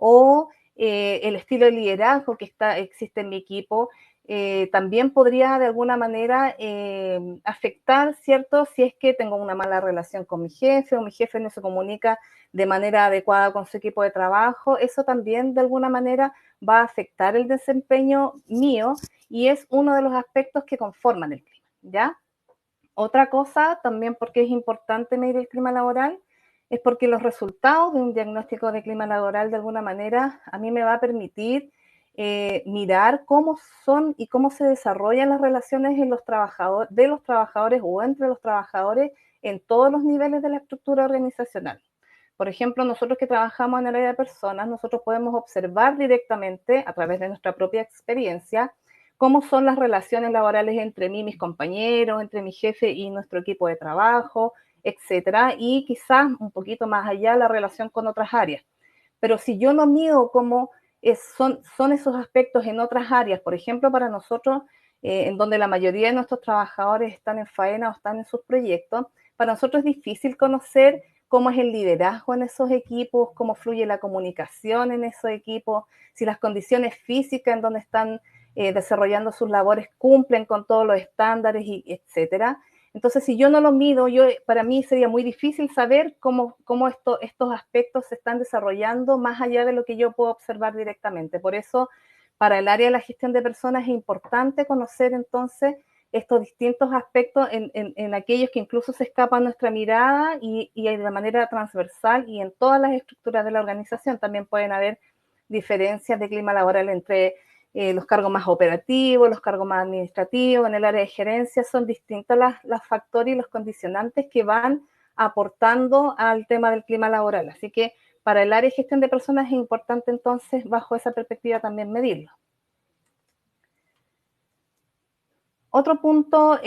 o el estilo de liderazgo que existe en mi equipo, también podría de alguna manera afectar, ¿cierto? Si es que tengo una mala relación con mi jefe o mi jefe no se comunica de manera adecuada con su equipo de trabajo, eso también de alguna manera va a afectar el desempeño mío y es uno de los aspectos que conforman el clima, ¿ya? Otra cosa también porque es importante medir el clima laboral es porque los resultados de un diagnóstico de clima laboral de alguna manera a mí me va a permitir mirar cómo son y cómo se desarrollan las relaciones de los trabajadores o entre los trabajadores en todos los niveles de la estructura organizacional. Por ejemplo, nosotros que trabajamos en el área de personas, nosotros podemos observar directamente a través de nuestra propia experiencia cómo son las relaciones laborales entre mí y mis compañeros, entre mi jefe y nuestro equipo de trabajo, etcétera, y quizás un poquito más allá la relación con otras áreas. Pero si yo no mido cómo son esos aspectos en otras áreas, por ejemplo, para nosotros, en donde la mayoría de nuestros trabajadores están en faena o están en sus proyectos, para nosotros es difícil conocer cómo es el liderazgo en esos equipos, cómo fluye la comunicación en esos equipos, si las condiciones físicas en donde están desarrollando sus labores cumplen con todos los estándares, etcétera. Entonces, si yo no lo mido, para mí sería muy difícil saber cómo estos aspectos se están desarrollando más allá de lo que yo puedo observar directamente. Por eso, para el área de la gestión de personas es importante conocer entonces estos distintos aspectos en aquellos que incluso se escapan a nuestra mirada y de manera transversal y en todas las estructuras de la organización. También pueden haber diferencias de clima laboral entre los cargos más operativos, los cargos más administrativos, en el área de gerencia, son distintos los factores y los condicionantes que van aportando al tema del clima laboral. Así que para el área de gestión de personas es importante entonces, bajo esa perspectiva, también medirlo. Otro punto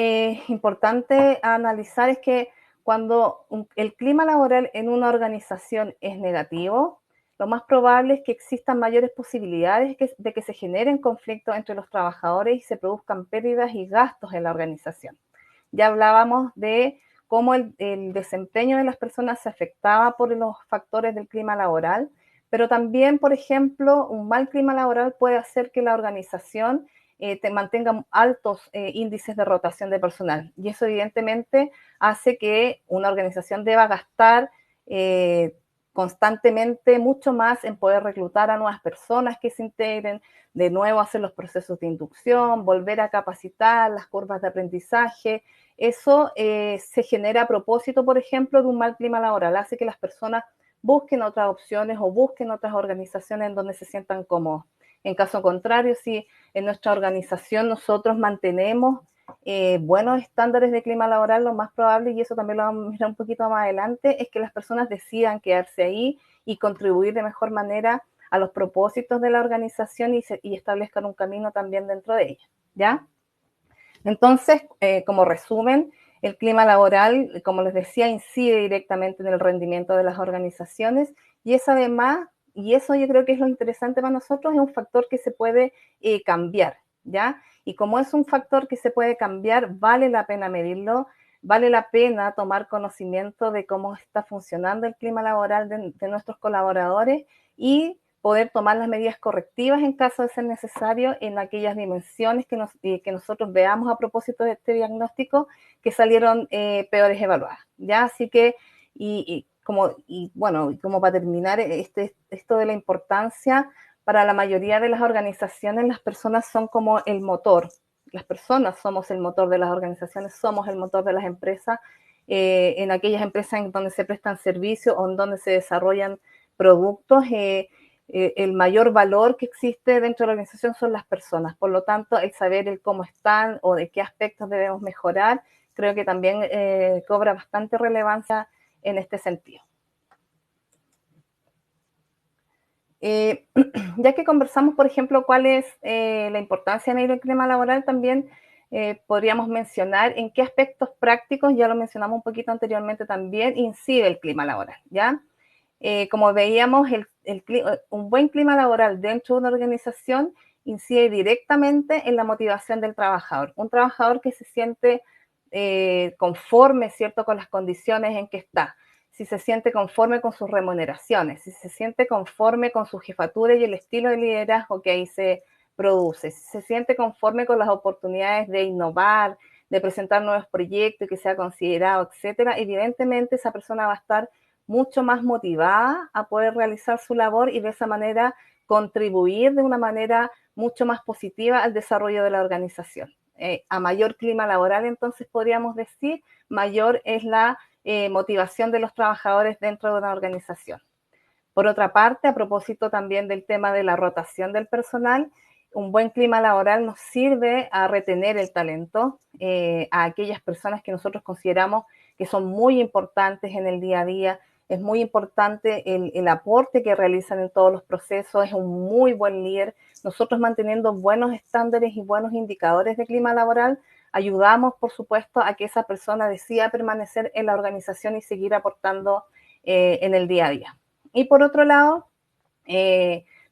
importante a analizar es que cuando el clima laboral en una organización es negativo, lo más probable es que existan mayores posibilidades de que se generen conflictos entre los trabajadores y se produzcan pérdidas y gastos en la organización. Ya hablábamos de cómo el desempeño de las personas se afectaba por los factores del clima laboral, pero también, por ejemplo, un mal clima laboral puede hacer que la organización mantenga altos índices de rotación de personal. Y eso evidentemente hace que una organización deba gastar constantemente mucho más en poder reclutar a nuevas personas que se integren, de nuevo hacer los procesos de inducción, volver a capacitar, las curvas de aprendizaje. Eso se genera a propósito, por ejemplo, de un mal clima laboral. Hace que las personas busquen otras opciones o busquen otras organizaciones en donde se sientan cómodos. En caso contrario, si en nuestra organización nosotros mantenemos buenos estándares de clima laboral, lo más probable, y eso también lo vamos a mirar un poquito más adelante, es que las personas decidan quedarse ahí y contribuir de mejor manera a los propósitos de la organización y establezcan un camino también dentro de ella, ¿ya? Entonces, como resumen, el clima laboral, como les decía, incide directamente en el rendimiento de las organizaciones y es además, y eso yo creo que es lo interesante para nosotros, es un factor que se puede cambiar, ¿ya? Y como es un factor que se puede cambiar, vale la pena medirlo, vale la pena tomar conocimiento de cómo está funcionando el clima laboral de nuestros colaboradores y poder tomar las medidas correctivas en caso de ser necesario en aquellas dimensiones que nosotros veamos a propósito de este diagnóstico que salieron peores evaluadas, ¿ya? Así que, como para terminar, esto de la importancia para la mayoría de las organizaciones, las personas son como el motor. Las personas somos el motor de las organizaciones, somos el motor de las empresas, en aquellas empresas en donde se prestan servicios o en donde se desarrollan productos, el mayor valor que existe dentro de la organización son las personas. Por lo tanto, el saber el cómo están o de qué aspectos debemos mejorar, creo que también cobra bastante relevancia en este sentido. Ya que conversamos, por ejemplo, cuál es la importancia de medir el clima laboral, también podríamos mencionar en qué aspectos prácticos, ya lo mencionamos un poquito anteriormente también, incide el clima laboral, ¿ya? Como veíamos, un buen clima laboral dentro de una organización incide directamente en la motivación del trabajador. Un trabajador que se siente conforme, ¿cierto?, con las condiciones en que está. si se siente conforme con sus remuneraciones, si se siente conforme con su jefatura y el estilo de liderazgo que ahí se produce, si se siente conforme con las oportunidades de innovar, de presentar nuevos proyectos y que sea considerado, etcétera, evidentemente esa persona va a estar mucho más motivada a poder realizar su labor y de esa manera contribuir de una manera mucho más positiva al desarrollo de la organización. A mayor clima laboral, entonces podríamos decir, mayor es la motivación de los trabajadores dentro de una organización. Por otra parte, a propósito también del tema de la rotación del personal, un buen clima laboral nos sirve a retener el talento, a aquellas personas que nosotros consideramos que son muy importantes en el día a día. Es muy importante el aporte que realizan en todos los procesos, es un muy buen líder. Nosotros manteniendo buenos estándares y buenos indicadores de clima laboral, ayudamos, por supuesto, a que esa persona decida permanecer en la organización y seguir aportando en el día a día. Y por otro lado,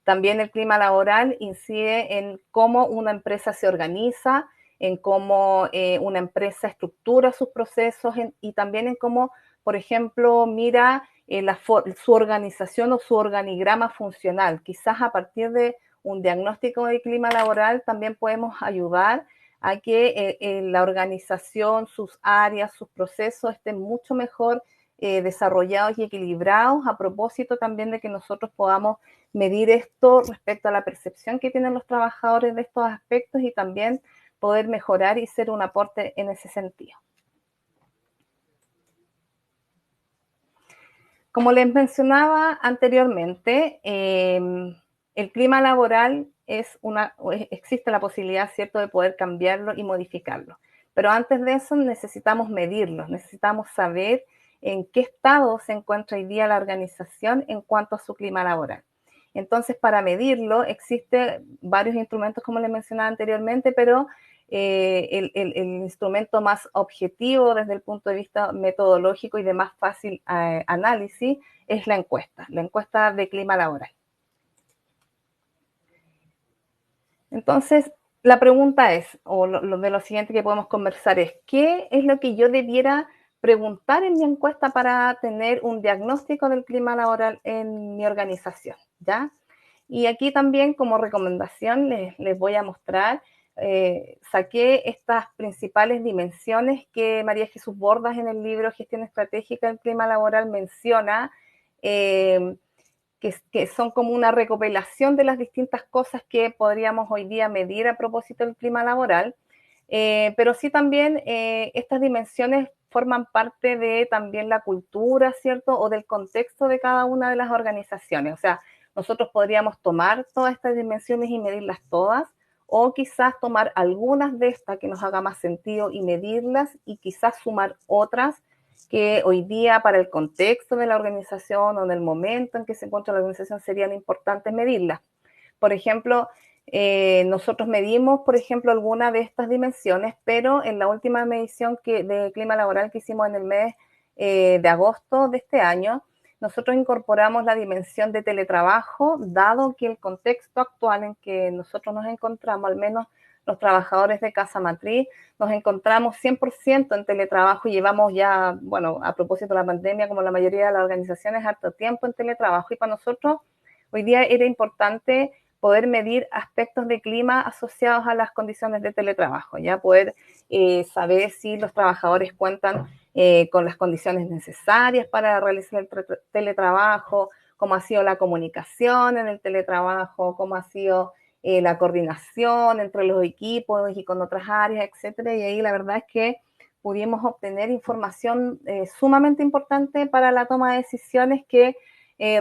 también el clima laboral incide en cómo una empresa se organiza, en cómo una empresa estructura sus procesos y también en cómo, por ejemplo, mira su organización o su organigrama funcional. Quizás a partir de un diagnóstico de clima laboral también podemos ayudar a que la organización, sus áreas, sus procesos estén mucho mejor desarrollados y equilibrados, a propósito también de que nosotros podamos medir esto respecto a la percepción que tienen los trabajadores de estos aspectos y también poder mejorar y ser un aporte en ese sentido. Como les mencionaba anteriormente, el clima laboral existe la posibilidad, ¿cierto?, de poder cambiarlo y modificarlo. Pero antes de eso necesitamos medirlo, necesitamos saber en qué estado se encuentra hoy día la organización en cuanto a su clima laboral. Entonces, para medirlo, existen varios instrumentos, como les mencionaba anteriormente, pero el instrumento más objetivo desde el punto de vista metodológico y de más fácil análisis es la encuesta de clima laboral. Entonces, la pregunta es, o lo siguiente que podemos conversar es, ¿qué es lo que yo debiera preguntar en mi encuesta para tener un diagnóstico del clima laboral en mi organización? ¿Ya? Y aquí también como recomendación les voy a mostrar, saqué estas principales dimensiones que María Jesús Bordas en el libro Gestión Estratégica del Clima Laboral menciona, que son como una recopilación de las distintas cosas que podríamos hoy día medir a propósito del clima laboral, pero sí también estas dimensiones forman parte de también la cultura, ¿cierto? O del contexto de cada una de las organizaciones. O sea, nosotros podríamos tomar todas estas dimensiones y medirlas todas, o quizás tomar algunas de estas que nos haga más sentido y medirlas, y quizás sumar otras que hoy día para el contexto de la organización o en el momento en que se encuentra la organización serían importantes medirlas. Por ejemplo, nosotros medimos, por ejemplo, alguna de estas dimensiones, pero en la última medición de clima laboral que hicimos en el mes de agosto de este año, nosotros incorporamos la dimensión de teletrabajo, dado que el contexto actual en que nosotros nos encontramos, al menos los trabajadores de Casa Matriz, nos encontramos 100% en teletrabajo y llevamos ya, bueno, a propósito de la pandemia, como la mayoría de las organizaciones, harto tiempo en teletrabajo, y para nosotros hoy día era importante poder medir aspectos de clima asociados a las condiciones de teletrabajo, ya poder saber si los trabajadores cuentan con las condiciones necesarias para realizar el teletrabajo, cómo ha sido la comunicación en el teletrabajo, cómo ha sido la coordinación entre los equipos y con otras áreas, etcétera. Y ahí la verdad es que pudimos obtener información sumamente importante para la toma de decisiones que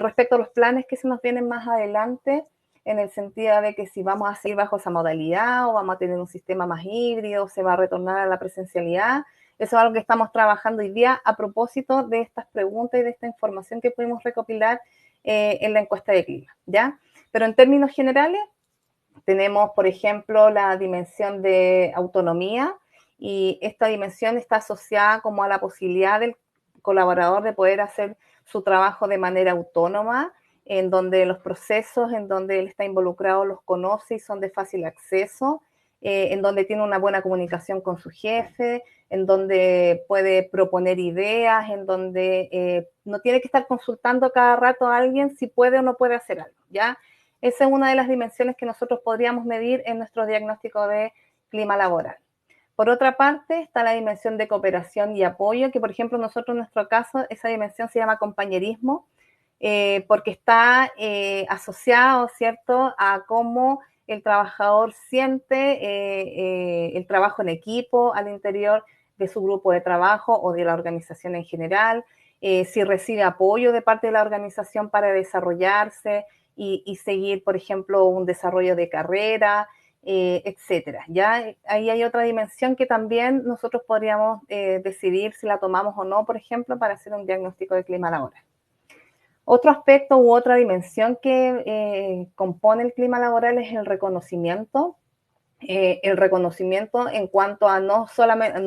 respecto a los planes que se nos vienen más adelante, en el sentido de que si vamos a seguir bajo esa modalidad o vamos a tener un sistema más híbrido, se va a retornar a la presencialidad. Eso es algo que estamos trabajando hoy día a propósito de estas preguntas y de esta información que pudimos recopilar en la encuesta de clima, ¿ya? Pero en términos generales, tenemos, por ejemplo, la dimensión de autonomía, y esta dimensión está asociada como a la posibilidad del colaborador de poder hacer su trabajo de manera autónoma, en donde los procesos en donde él está involucrado los conoce y son de fácil acceso, en donde tiene una buena comunicación con su jefe, en donde puede proponer ideas, en donde no tiene que estar consultando cada rato a alguien si puede o no puede hacer algo, ¿ya? Esa es una de las dimensiones que nosotros podríamos medir en nuestro diagnóstico de clima laboral. Por otra parte, está la dimensión de cooperación y apoyo, que por ejemplo nosotros en nuestro caso, esa dimensión se llama compañerismo, porque está asociado, ¿cierto?, a cómo el trabajador siente el trabajo en equipo al interior de su grupo de trabajo o de la organización en general, si recibe apoyo de parte de la organización para desarrollarse y seguir, por ejemplo, un desarrollo de carrera, etcétera. Ya ahí hay otra dimensión que también nosotros podríamos decidir si la tomamos o no, por ejemplo, para hacer un diagnóstico de clima laboral. Otro aspecto u otra dimensión que compone el clima laboral es el reconocimiento. El reconocimiento en cuanto a no solamente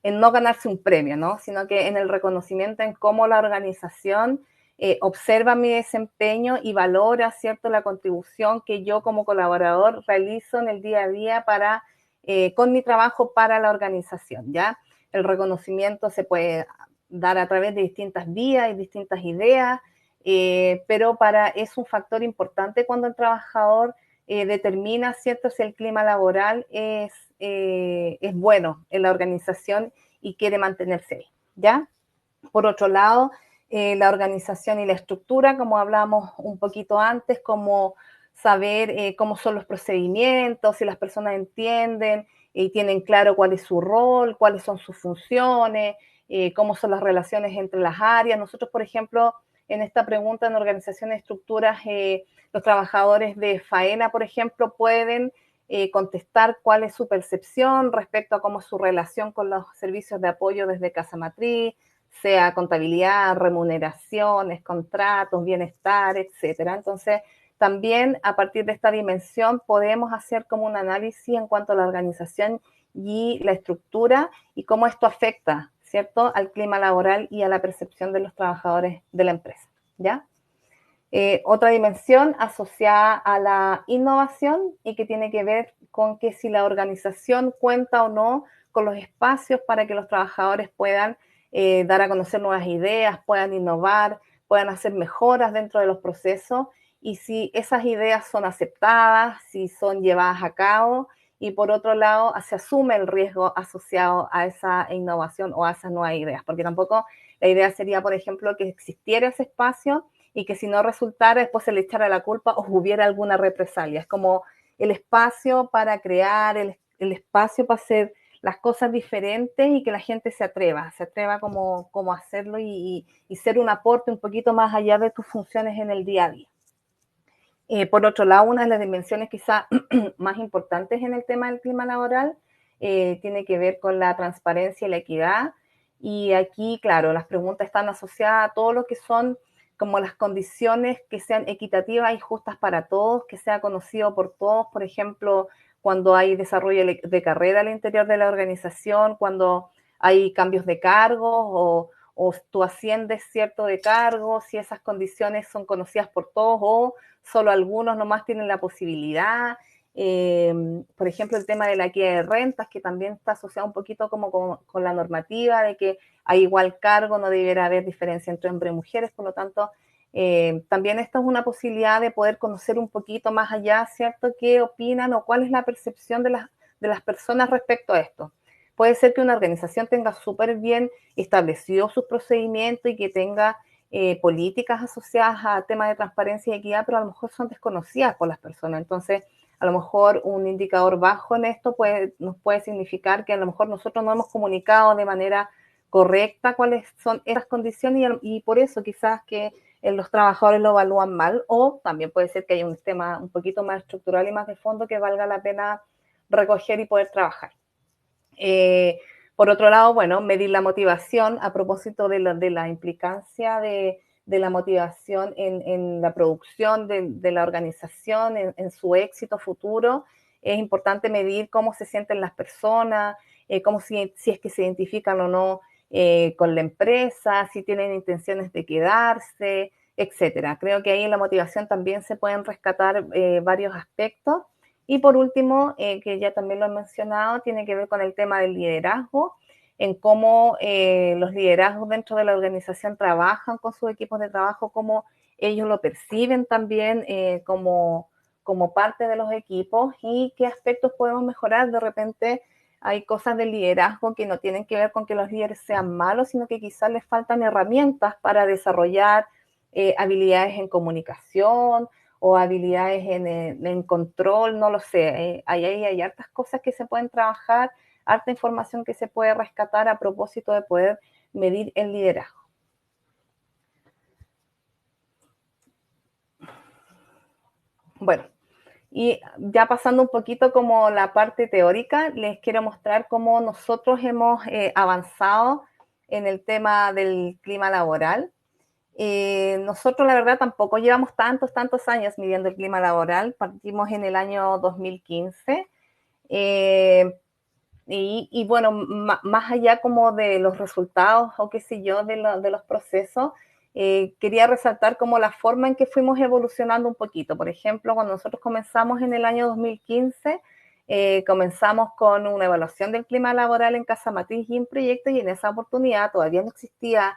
en no ganarse un premio, ¿no? Sino que en el reconocimiento en cómo la organización observa mi desempeño y valora, ¿cierto?, la contribución que yo como colaborador realizo en el día a día para, con mi trabajo para la organización, ¿ya? El reconocimiento se puede dar a través de distintas vías y distintas ideas, pero es un factor importante cuando el trabajador determina, ¿cierto?, si el clima laboral es bueno en la organización y quiere mantenerse ahí, ¿ya? Por otro lado, la organización y la estructura, como hablamos un poquito antes, como saber cómo son los procedimientos, si las personas entienden y tienen claro cuál es su rol, cuáles son sus funciones, cómo son las relaciones entre las áreas. Nosotros, por ejemplo, en esta pregunta en organización y estructuras, los trabajadores de faena, por ejemplo, pueden contestar cuál es su percepción respecto a cómo es su relación con los servicios de apoyo desde Casa Matriz, sea contabilidad, remuneraciones, contratos, bienestar, etcétera. Entonces, también a partir de esta dimensión podemos hacer como un análisis en cuanto a la organización y la estructura y cómo esto afecta, ¿cierto?, al clima laboral y a la percepción de los trabajadores de la empresa, ¿ya? Otra dimensión asociada a la innovación y que tiene que ver con que si la organización cuenta o no con los espacios para que los trabajadores puedan dar a conocer nuevas ideas, puedan innovar, puedan hacer mejoras dentro de los procesos y si esas ideas son aceptadas, si son llevadas a cabo y por otro lado se asume el riesgo asociado a esa innovación o a esas nuevas ideas, porque tampoco la idea sería, por ejemplo, que existiera ese espacio y que si no resultara después se le echara la culpa o hubiera alguna represalia. Es como el espacio para crear, el espacio para hacer las cosas diferentes y que la gente se atreva como a hacerlo y ser un aporte un poquito más allá de tus funciones en el día a día. Por otro lado, una de las dimensiones quizá más importantes en el tema del clima laboral tiene que ver con la transparencia y la equidad. Y aquí, claro, las preguntas están asociadas a todo lo que son como las condiciones que sean equitativas y justas para todos, que sea conocido por todos, por ejemplo, cuando hay desarrollo de carrera al interior de la organización, cuando hay cambios de cargos o tú asciendes cierto de cargo, si esas condiciones son conocidas por todos o solo algunos nomás tienen la posibilidad. Por ejemplo, el tema de la equidad de rentas, que también está asociado un poquito como con la normativa de que a igual cargo no debiera haber diferencia entre hombres y mujeres, por lo tanto, también esta es una posibilidad de poder conocer un poquito más allá, ¿cierto?, qué opinan o cuál es la percepción de las personas respecto a esto. Puede ser que una organización tenga súper bien establecido sus procedimientos y que tenga políticas asociadas a temas de transparencia y equidad, pero a lo mejor son desconocidas por las personas. Entonces, a lo mejor un indicador bajo en esto nos puede significar que a lo mejor nosotros no hemos comunicado de manera correcta cuáles son esas condiciones y por eso quizás que los trabajadores lo evalúan mal o también puede ser que haya un tema un poquito más estructural y más de fondo que valga la pena recoger y poder trabajar. Por otro lado, bueno, medir la motivación a propósito de la implicancia de la motivación en la producción de la organización, en su éxito futuro. Es importante medir cómo se sienten las personas, si es que se identifican o no con la empresa, si tienen intenciones de quedarse, etcétera. Creo que ahí en la motivación también se pueden rescatar varios aspectos Y por último, que ya también lo he mencionado, tiene que ver con el tema del liderazgo, en cómo los liderazgos dentro de la organización trabajan con sus equipos de trabajo, cómo ellos lo perciben también como parte de los equipos y qué aspectos podemos mejorar. De repente hay cosas del liderazgo que no tienen que ver con que los líderes sean malos, sino que quizás les faltan herramientas para desarrollar habilidades en comunicación o habilidades en control, no lo sé. Hay hartas cosas que se pueden trabajar, harta información que se puede rescatar a propósito de poder medir el liderazgo. Bueno, y ya pasando un poquito como la parte teórica, les quiero mostrar cómo nosotros hemos avanzado en el tema del clima laboral. Nosotros, la verdad, tampoco llevamos tantos años midiendo el clima laboral. Partimos en el año 2015. Y bueno, más allá como de los resultados o qué sé yo, de los procesos, quería resaltar como la forma en que fuimos evolucionando un poquito. Por ejemplo, cuando nosotros comenzamos en el año 2015, comenzamos con una evaluación del clima laboral en Casa Matriz y en proyectos, y en esa oportunidad todavía no existía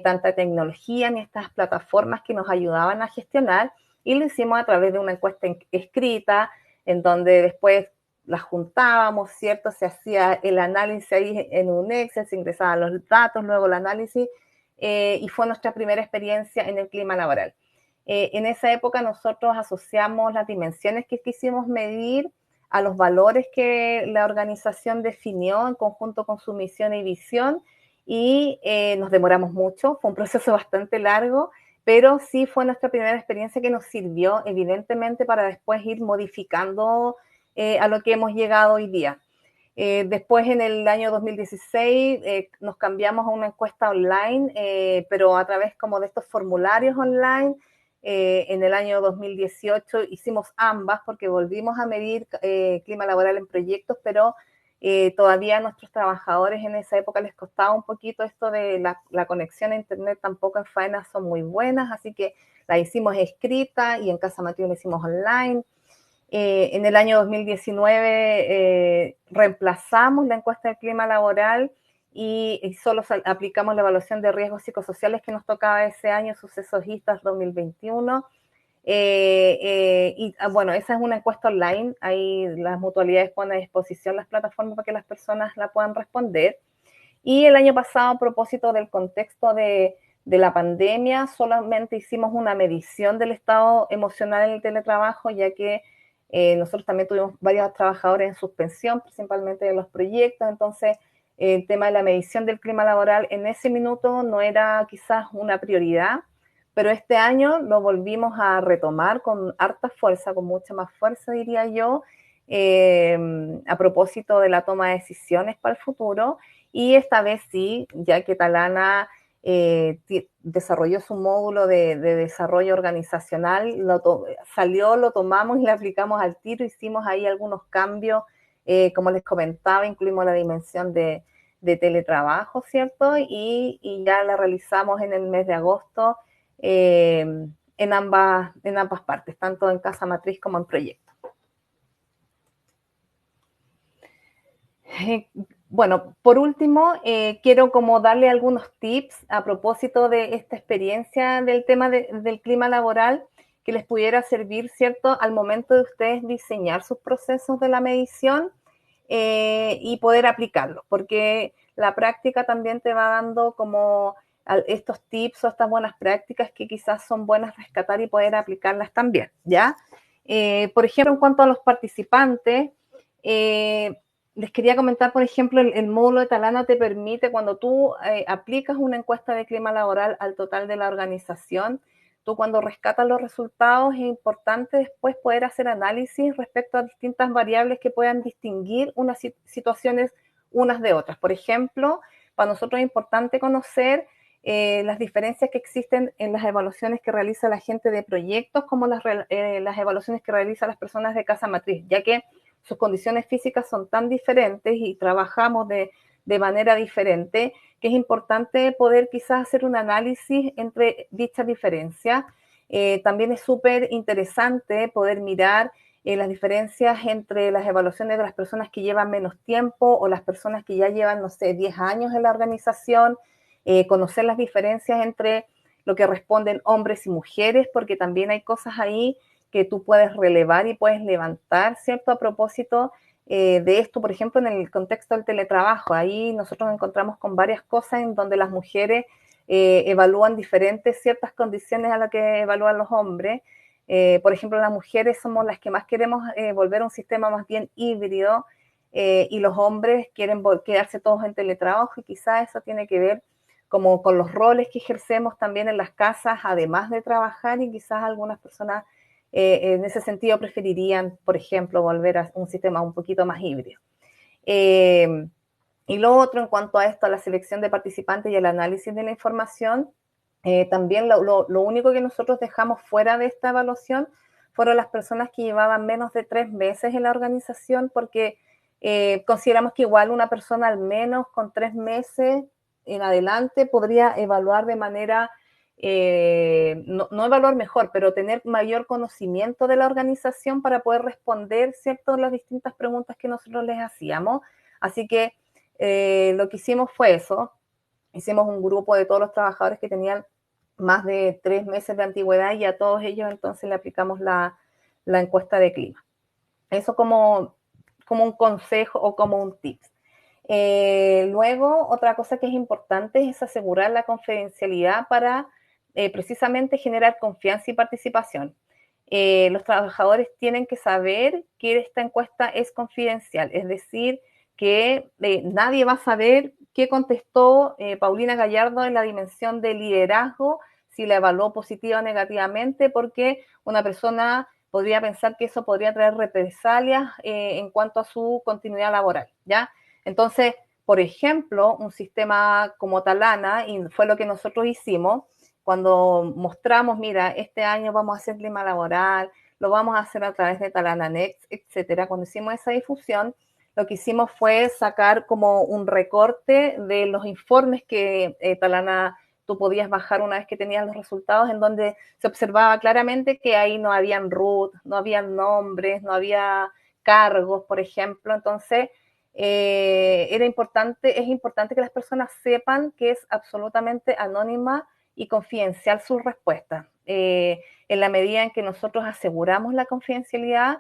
tanta tecnología ni estas plataformas que nos ayudaban a gestionar, y lo hicimos a través de una encuesta escrita, en donde después las juntábamos, ¿cierto? Se hacía el análisis ahí en un Excel, se ingresaban los datos, luego el análisis, y fue nuestra primera experiencia en el clima laboral. En esa época nosotros asociamos las dimensiones que quisimos medir a los valores que la organización definió en conjunto con su misión y visión, y nos demoramos mucho, fue un proceso bastante largo, pero sí fue nuestra primera experiencia que nos sirvió evidentemente para después ir modificando a lo que hemos llegado hoy día. Después, en el año 2016, nos cambiamos a una encuesta online, pero a través como de estos formularios online. En el año 2018 hicimos ambas porque volvimos a medir clima laboral en proyectos, pero todavía a nuestros trabajadores en esa época les costaba un poquito esto de la conexión a internet, tampoco en faena son muy buenas, así que la hicimos escrita y en Casa Matriz la hicimos online. En el año 2019 reemplazamos la encuesta del clima laboral y solo aplicamos la evaluación de riesgos psicosociales que nos tocaba ese año, Sucesos ISTAS 2021. Y bueno, esa es una encuesta online, ahí las mutualidades ponen a disposición las plataformas para que las personas la puedan responder. Y el año pasado, a propósito del contexto de la pandemia, solamente hicimos una medición del estado emocional en el teletrabajo, ya que nosotros también tuvimos varios trabajadores en suspensión, principalmente de los proyectos. Entonces el tema de la medición del clima laboral en ese minuto no era quizás una prioridad, pero este año lo volvimos a retomar con harta fuerza, con mucha más fuerza, diría yo, a propósito de la toma de decisiones para el futuro. Y esta vez sí, ya que Talana desarrolló su módulo de desarrollo organizacional, lo tomamos y lo aplicamos al tiro, hicimos ahí algunos cambios, como les comentaba, incluimos la dimensión de teletrabajo, ¿cierto? Y ya la realizamos en el mes de agosto en ambas partes, tanto en Casa Matriz como en proyecto. Bueno, por último, quiero como darle algunos tips a propósito de esta experiencia del tema del clima laboral que les pudiera servir, ¿cierto?, al momento de ustedes diseñar sus procesos de la medición y poder aplicarlo, porque la práctica también te va dando como estos tips o estas buenas prácticas que quizás son buenas rescatar y poder aplicarlas también, ¿ya? Por ejemplo, en cuanto a los participantes, les quería comentar, por ejemplo, el módulo de Talana te permite, cuando tú aplicas una encuesta de clima laboral al total de la organización, tú cuando rescatas los resultados es importante después poder hacer análisis respecto a distintas variables que puedan distinguir unas situaciones unas de otras. Por ejemplo, para nosotros es importante conocer las diferencias que existen en las evaluaciones que realiza la gente de proyectos como las evaluaciones que realizan las personas de Casa Matriz, ya que sus condiciones físicas son tan diferentes y trabajamos de manera diferente, que es importante poder quizás hacer un análisis entre dichas diferencias. También es súper interesante poder mirar las diferencias entre las evaluaciones de las personas que llevan menos tiempo o las personas que ya llevan, no sé, 10 años en la organización, conocer las diferencias entre lo que responden hombres y mujeres, porque también hay cosas ahí que tú puedes relevar y puedes levantar, ¿cierto? A propósito de esto, por ejemplo, en el contexto del teletrabajo, ahí nosotros nos encontramos con varias cosas en donde las mujeres evalúan diferentes ciertas condiciones a las que evalúan los hombres. Por ejemplo, las mujeres somos las que más queremos volver a un sistema más bien híbrido y los hombres quieren quedarse todos en teletrabajo y quizás eso tiene que ver como con los roles que ejercemos también en las casas, además de trabajar, y quizás algunas personas en ese sentido preferirían, por ejemplo, volver a un sistema un poquito más híbrido. Y lo otro, en cuanto a esto, a la selección de participantes y el análisis de la información, también lo único que nosotros dejamos fuera de esta evaluación fueron las personas que llevaban menos de 3 meses en la organización, porque consideramos que igual una persona al menos con 3 meses en adelante podría evaluar de manera, no evaluar mejor, pero tener mayor conocimiento de la organización para poder responder, ¿cierto?, las distintas preguntas que nosotros les hacíamos. Así que lo que hicimos fue eso. Hicimos un grupo de todos los trabajadores que tenían más de 3 meses de antigüedad y a todos ellos entonces le aplicamos la encuesta de clima. Eso como un consejo o como un tip. Luego, otra cosa que es importante es asegurar la confidencialidad para precisamente generar confianza y participación. Los trabajadores tienen que saber que esta encuesta es confidencial, es decir, que nadie va a saber qué contestó Paulina Gallardo en la dimensión de liderazgo, si la evaluó positiva o negativamente, porque una persona podría pensar que eso podría traer represalias en cuanto a su continuidad laboral, ¿ya? Entonces, por ejemplo, un sistema como Talana, y fue lo que nosotros hicimos, cuando mostramos, mira, este año vamos a hacer clima laboral, lo vamos a hacer a través de Talana Next, etcétera. Cuando hicimos esa difusión, lo que hicimos fue sacar como un recorte de los informes que Talana tú podías bajar una vez que tenías los resultados, en donde se observaba claramente que ahí no habían root, no habían nombres, no había cargos, por ejemplo. Entonces, es importante que las personas sepan que es absolutamente anónima y confidencial sus respuestas. En la medida en que nosotros aseguramos la confidencialidad,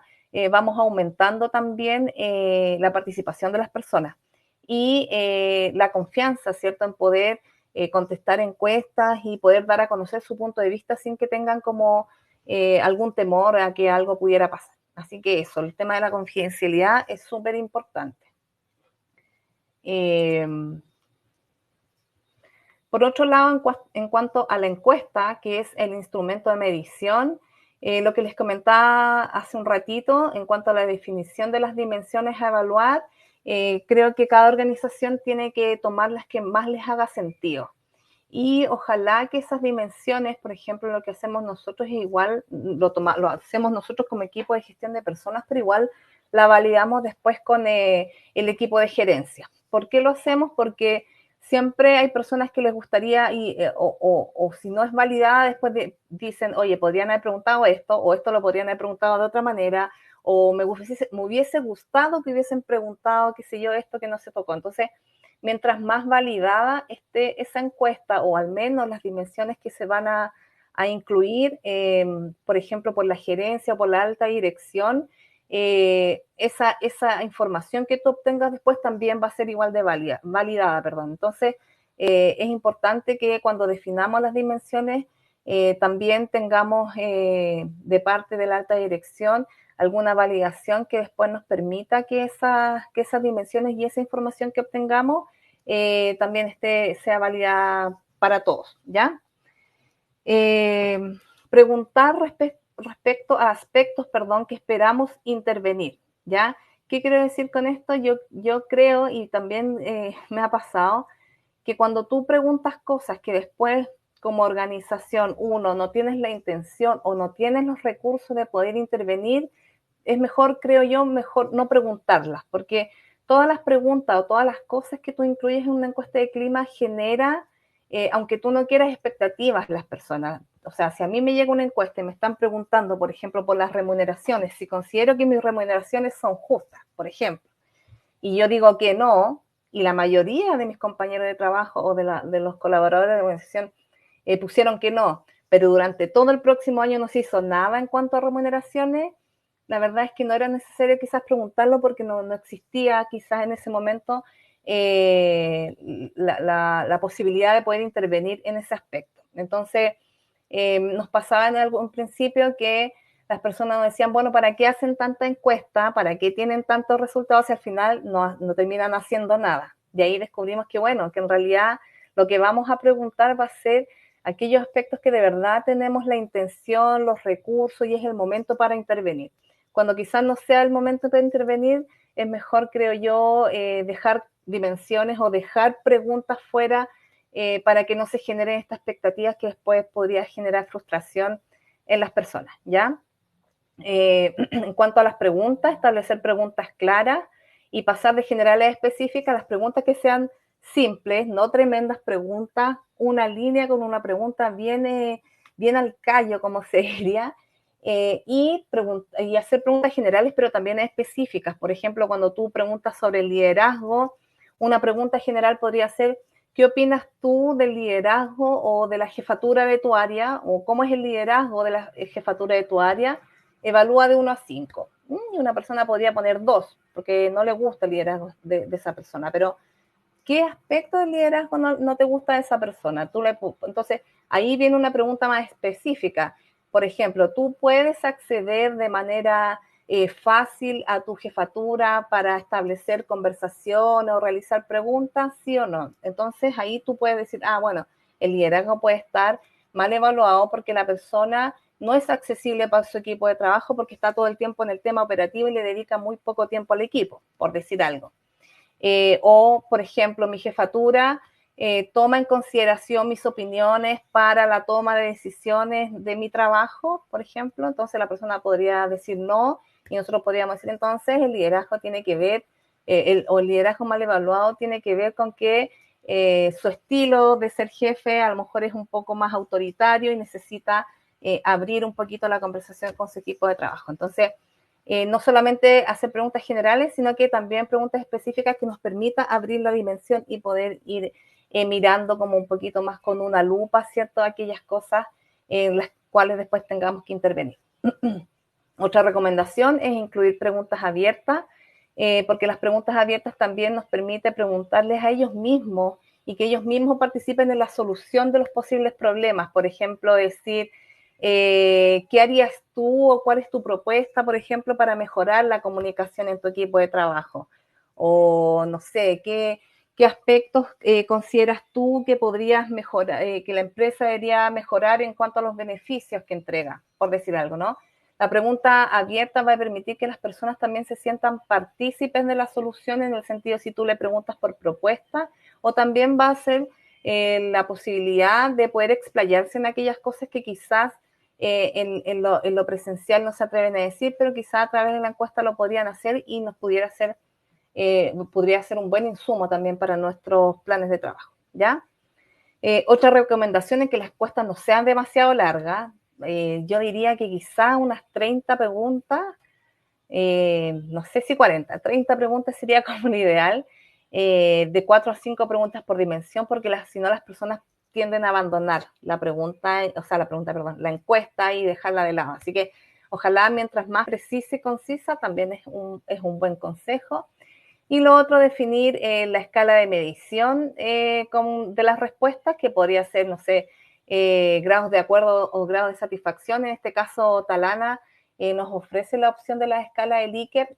vamos aumentando también la participación de las personas y la confianza, ¿cierto?, en poder contestar encuestas y poder dar a conocer su punto de vista sin que tengan como algún temor a que algo pudiera pasar. Así que eso, el tema de la confidencialidad es súper importante. Por otro lado, en cuanto a la encuesta, que es el instrumento de medición, lo que les comentaba hace un ratito, en cuanto a la definición de las dimensiones a evaluar, creo que cada organización tiene que tomar las que más les haga sentido. Y ojalá que esas dimensiones, por ejemplo, lo que hacemos nosotros es igual, lo hacemos nosotros como equipo de gestión de personas, pero igual la validamos después con el equipo de gerencia. ¿Por qué lo hacemos? Porque siempre hay personas que les gustaría, o si no es validada, después dicen, oye, podrían haber preguntado esto, o esto lo podrían haber preguntado de otra manera, o me hubiese gustado que hubiesen preguntado, qué sé yo, esto que no se tocó. Entonces, mientras más validada esté esa encuesta, o al menos las dimensiones que se van a incluir, por ejemplo, por la gerencia o por la alta dirección, esa información que tú obtengas después también va a ser igual de validada. Entonces, es importante que cuando definamos las dimensiones, también tengamos de parte de la alta dirección alguna validación que después nos permita que esas dimensiones y esa información que obtengamos también sea válida para todos, ¿ya? Preguntar respecto a aspectos, que esperamos intervenir, ¿ya? ¿Qué quiero decir con esto? Yo creo, y también me ha pasado, que cuando tú preguntas cosas que después, como organización, uno, no tienes la intención o no tienes los recursos de poder intervenir, es mejor, creo yo, mejor no preguntarlas, porque todas las preguntas o todas las cosas que tú incluyes en una encuesta de clima genera, aunque tú no quieras, expectativas en las personas. o sea, si a mí me llega una encuesta y me están preguntando, por ejemplo, por las remuneraciones, si considero que mis remuneraciones son justas, por ejemplo, y yo digo que no, y la mayoría de mis compañeros de trabajo o de los colaboradores de la organización pusieron que no, pero durante todo el próximo año no se hizo nada en cuanto a remuneraciones, la verdad es que no era necesario quizás preguntarlo porque no existía quizás en ese momento la posibilidad de poder intervenir en ese aspecto. Entonces, nos pasaba en algún principio que las personas nos decían, bueno, ¿para qué hacen tanta encuesta? ¿Para qué tienen tantos resultados si al final no terminan haciendo nada? De ahí descubrimos que, bueno, que en realidad lo que vamos a preguntar va a ser aquellos aspectos que de verdad tenemos la intención, los recursos y es el momento para intervenir. Cuando quizás no sea el momento para intervenir, es mejor, creo yo, dejar dimensiones o dejar preguntas fuera para que no se generen estas expectativas que después podría generar frustración en las personas, ¿ya? En cuanto a las preguntas, establecer preguntas claras y pasar de generales a específicas, las preguntas que sean simples, no tremendas preguntas, una línea con una pregunta bien al callo, como se diría, y hacer preguntas generales, pero también específicas. Por ejemplo, cuando tú preguntas sobre el liderazgo, una pregunta general podría ser, ¿qué opinas tú del liderazgo o de la jefatura de tu área? ¿O cómo es el liderazgo de la jefatura de tu área? Evalúa de 1 a 5. Y una persona podría poner 2, porque no le gusta el liderazgo de esa persona. Pero, ¿qué aspecto del liderazgo no te gusta de esa persona? Entonces, ahí viene una pregunta más específica. Por ejemplo, ¿tú puedes acceder de manera fácil a tu jefatura para establecer conversación o realizar preguntas, sí o no? Entonces, ahí tú puedes decir, bueno, el liderazgo puede estar mal evaluado porque la persona no es accesible para su equipo de trabajo porque está todo el tiempo en el tema operativo y le dedica muy poco tiempo al equipo, por decir algo. O, por ejemplo, mi jefatura toma en consideración mis opiniones para la toma de decisiones de mi trabajo, por ejemplo. Entonces la persona podría decir no y nosotros podríamos decir entonces el liderazgo tiene que ver, el liderazgo mal evaluado tiene que ver con que su estilo de ser jefe a lo mejor es un poco más autoritario y necesita abrir un poquito la conversación con su equipo de trabajo. Entonces, no solamente hacer preguntas generales, sino que también preguntas específicas que nos permita abrir la dimensión y poder ir mirando como un poquito más con una lupa, ¿cierto? Aquellas cosas en las cuales después tengamos que intervenir. Otra recomendación es incluir preguntas abiertas, porque las preguntas abiertas también nos permite preguntarles a ellos mismos y que ellos mismos participen en la solución de los posibles problemas. Por ejemplo, decir, ¿qué harías tú o cuál es tu propuesta, por ejemplo, para mejorar la comunicación en tu equipo de trabajo? O no sé, ¿qué aspectos consideras tú que podrías mejorar, que la empresa debería mejorar en cuanto a los beneficios que entrega, por decir algo, ¿no? La pregunta abierta va a permitir que las personas también se sientan partícipes de la solución en el sentido si tú le preguntas por propuesta o también va a ser la posibilidad de poder explayarse en aquellas cosas que quizás en lo presencial no se atreven a decir, pero quizás a través de la encuesta lo podrían hacer y nos podría ser un buen insumo también para nuestros planes de trabajo, ¿ya? Otra recomendación es que las encuestas no sean demasiado largas. Yo diría que quizás unas 30 preguntas, no sé si 40, 30 preguntas sería como un ideal, de 4 a 5 preguntas por dimensión, porque si no las personas tienden a abandonar la pregunta, perdón, la encuesta y dejarla de lado. Así que ojalá mientras más precisa y concisa también es un buen consejo. Y lo otro, definir la escala de medición de las respuestas, que podría ser, no sé, grados de acuerdo o grados de satisfacción. En este caso, Talana nos ofrece la opción de la escala de Likert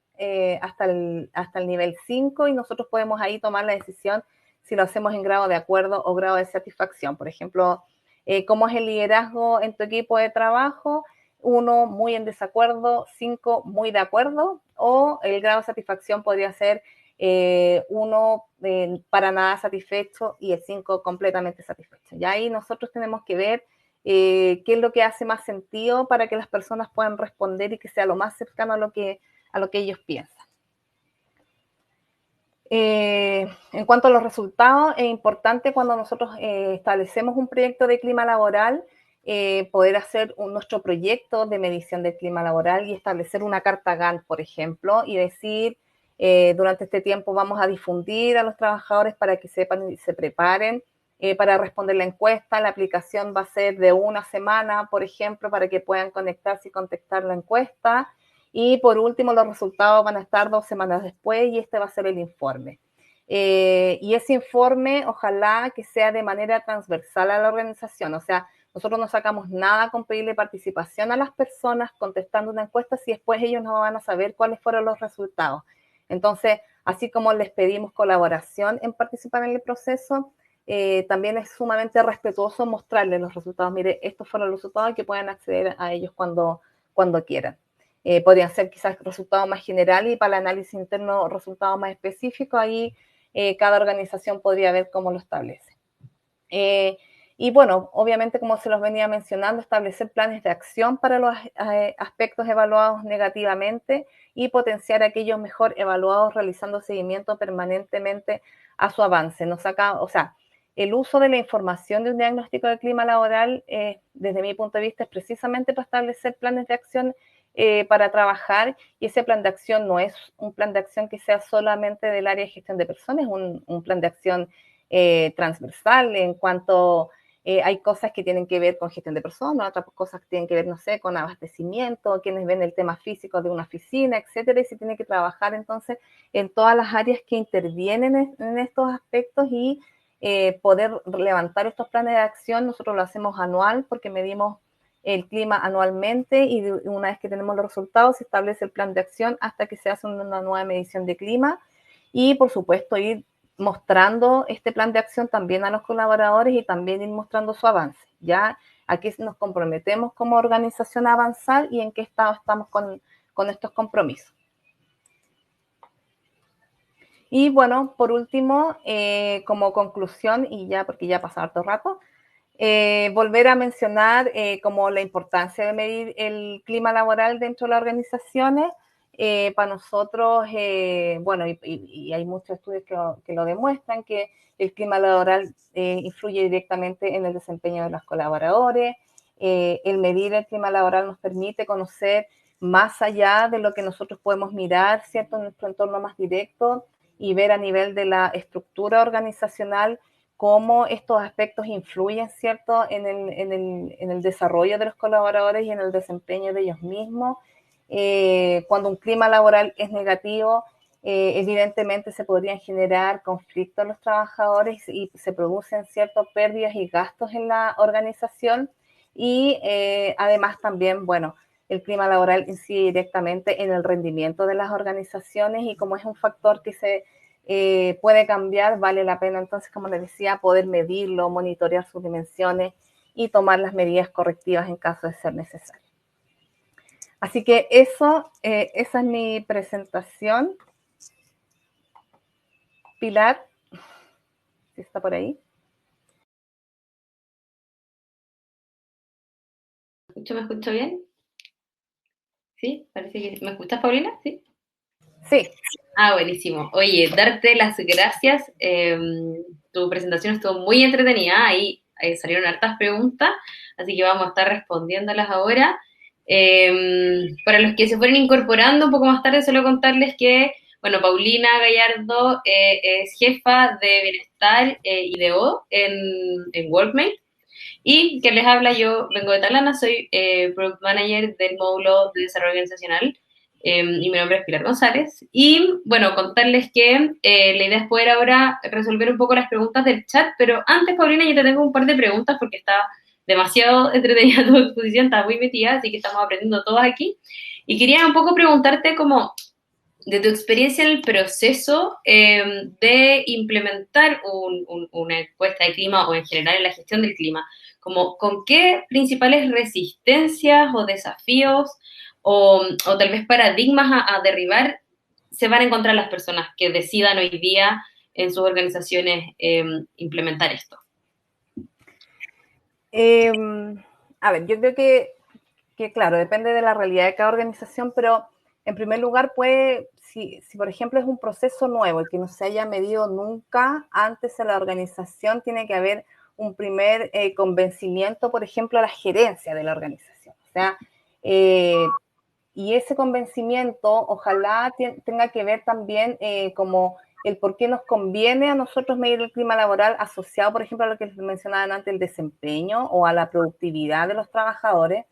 hasta el nivel 5 y nosotros podemos ahí tomar la decisión si lo hacemos en grado de acuerdo o grado de satisfacción. Por ejemplo, ¿cómo es el liderazgo en tu equipo de trabajo? 1, muy en desacuerdo, 5, muy de acuerdo, o el grado de satisfacción podría ser 1 para nada satisfecho y el 5 completamente satisfecho. Y ahí nosotros tenemos que ver qué es lo que hace más sentido para que las personas puedan responder y que sea lo más cercano a lo que ellos piensan. En cuanto a los resultados, es importante cuando nosotros establecemos un proyecto de clima laboral poder hacer nuestro proyecto de medición del clima laboral y establecer una carta Gantt, por ejemplo, y decir, durante este tiempo vamos a difundir a los trabajadores para que sepan y se preparen para responder la encuesta. La aplicación va a ser de una semana, por ejemplo, para que puedan conectarse y contestar la encuesta. Y por último, los resultados van a estar 2 semanas después y este va a ser el informe. Y ese informe, ojalá que sea de manera transversal a la organización. O sea, nosotros no sacamos nada con pedirle participación a las personas contestando una encuesta si después ellos no van a saber cuáles fueron los resultados. Entonces, así como les pedimos colaboración en participar en el proceso, también es sumamente respetuoso mostrarles los resultados. Mire, estos fueron los resultados que pueden acceder a ellos cuando quieran. Podrían ser quizás resultados más generales y para el análisis interno resultados más específicos. Ahí cada organización podría ver cómo lo establece. Y bueno, obviamente, como se los venía mencionando, establecer planes de acción para los aspectos evaluados negativamente y potenciar aquellos mejor evaluados realizando seguimiento permanentemente a su avance. O sea, el uso de la información de un diagnóstico de clima laboral, desde mi punto de vista, es precisamente para establecer planes de acción para trabajar, y ese plan de acción no es un plan de acción que sea solamente del área de gestión de personas, es un plan de acción transversal en cuanto hay cosas que tienen que ver con gestión de personas, otras cosas que tienen que ver, no sé, con abastecimiento, quienes ven el tema físico de una oficina, etcétera, y se tiene que trabajar entonces en todas las áreas que intervienen en estos aspectos y poder levantar estos planes de acción. Nosotros lo hacemos anual porque medimos el clima anualmente y una vez que tenemos los resultados se establece el plan de acción hasta que se hace una nueva medición de clima y por supuesto ir mostrando este plan de acción también a los colaboradores y también ir mostrando su avance. Ya aquí nos comprometemos como organización a avanzar y en qué estado estamos con estos compromisos. Y bueno, por último, como conclusión, y ya porque ya pasó harto rato, volver a mencionar como la importancia de medir el clima laboral dentro de las organizaciones. Para nosotros, bueno, y hay muchos estudios que lo demuestran, que el clima laboral influye directamente en el desempeño de los colaboradores. El medir el clima laboral nos permite conocer más allá de lo que nosotros podemos mirar, ¿cierto?, en nuestro entorno más directo y ver a nivel de la estructura organizacional cómo estos aspectos influyen, ¿cierto?, en el desarrollo de los colaboradores y en el desempeño de ellos mismos. Cuando un clima laboral es negativo, evidentemente se podrían generar conflictos en los trabajadores y se producen ciertas pérdidas y gastos en la organización. Y además también, bueno, el clima laboral incide directamente en el rendimiento de las organizaciones y como es un factor que se puede cambiar, vale la pena entonces, como les decía, poder medirlo, monitorear sus dimensiones y tomar las medidas correctivas en caso de ser necesario. Así que esa es mi presentación. Pilar, si está por ahí. ¿Me escucho bien? ¿Sí? Parece que... ¿Me escuchas, Paulina? ¿Sí? Sí. Ah, buenísimo. Oye, darte las gracias. Tu presentación estuvo muy entretenida. Ahí salieron hartas preguntas, así que vamos a estar respondiéndolas ahora. Para los que se fueron incorporando un poco más tarde, solo contarles que, bueno, Paulina Gallardo es jefa de bienestar y de O en Workmate. Y que les habla, yo vengo de Talana, soy Product Manager del módulo de desarrollo organizacional y mi nombre es Pilar González. Y bueno, contarles que la idea es poder ahora resolver un poco las preguntas del chat, pero antes, Paulina, yo te tengo un par de preguntas porque está demasiado entretenida tu exposición, está muy metida, así que estamos aprendiendo todos aquí. Y quería un poco preguntarte como de tu experiencia en el proceso de implementar una encuesta de clima o en general en la gestión del clima, como con qué principales resistencias o desafíos o tal vez paradigmas a derribar se van a encontrar las personas que decidan hoy día en sus organizaciones implementar esto. A ver, yo creo que, claro, depende de la realidad de cada organización, pero en primer lugar si por ejemplo es un proceso nuevo y que no se haya medido nunca antes en la organización, tiene que haber un primer convencimiento, por ejemplo, a la gerencia de la organización. O sea, y ese convencimiento ojalá tenga que ver también como el por qué nos conviene a nosotros medir el clima laboral asociado, por ejemplo, a lo que les mencionaban antes, el desempeño o a la productividad de los trabajadores.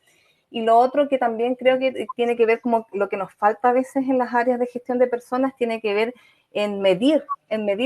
Y lo otro que también creo que tiene que ver como lo que nos falta a veces en las áreas de gestión de personas, tiene que ver en medir